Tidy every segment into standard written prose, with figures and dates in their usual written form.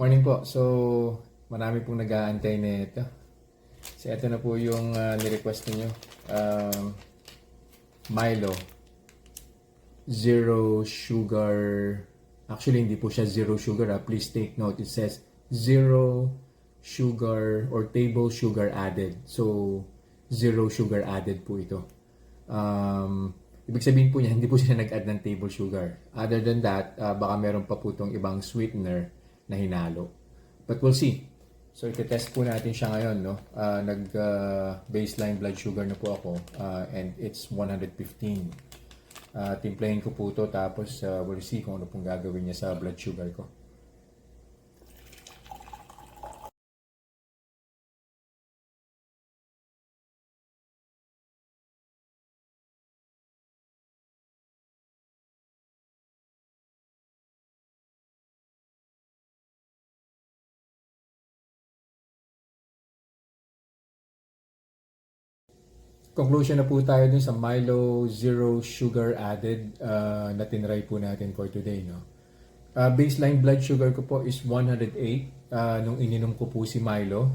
Morning po. So, marami pong nag-aantay na ito. So, ito na po yung ni-request niyo. Milo. Zero sugar. Actually, hindi po siya zero sugar. Please take note. It says zero sugar or table sugar added. So, zero sugar added po ito. Ibig sabihin po niya, hindi po siya nag-add ng table sugar. Other than that, baka meron pa po itong ibang sweetener na hinalo. But we'll see. So, iti-test po natin siya ngayon, no? Nag-baseline blood sugar na po ako, and it's 115. Timplahin ko po ito, tapos we'll see kung ano pong gagawin niya sa blood sugar ko. Conclusion na po tayo dun sa Milo Zero Sugar Added na tinry po natin for today. No? Baseline blood sugar ko po is 108 nung ininom ko po si Milo.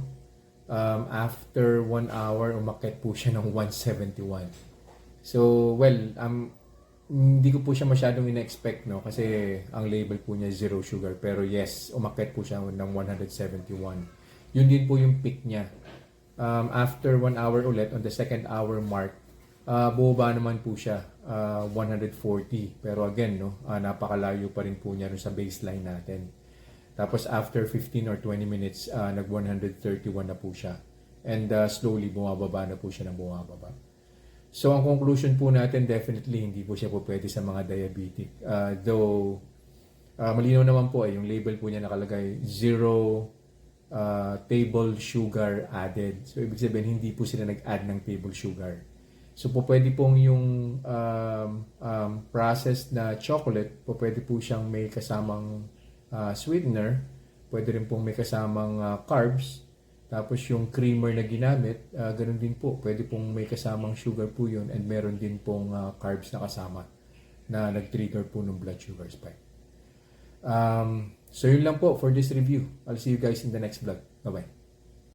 After 1 hour, umakyat po siya ng 171. So, well, hindi ko po siya masyadong ina-expect, no? Kasi ang label po niya zero sugar. Pero yes, umakyat po siya ng 171. Yun din po yung peak niya. After 1 hour ulit, on the second hour mark, bumaba naman po siya, 140. Pero again, no, napakalayo pa rin po niya rin sa baseline natin. Tapos after 15 or 20 minutes, nag 131 na po siya. And slowly bumababa na po siya ng bumababa. So ang conclusion po natin, definitely hindi po siya po pwede sa mga diabetic. Though, malinaw naman po yung label po niya nakalagay, zero table sugar added. So, ibig sabihin, hindi po sila nag-add ng table sugar. So, po pwede pong yung processed na chocolate, po pwede po siyang may kasamang sweetener, pwede rin pong may kasamang carbs, tapos yung creamer na ginamit, ganun din po, pwede pong may kasamang sugar po yun, and meron din pong carbs na kasama na nag-trigger po ng blood sugar spike. So yun lang po for this review. I'll see you guys in the next vlog. Bye-bye.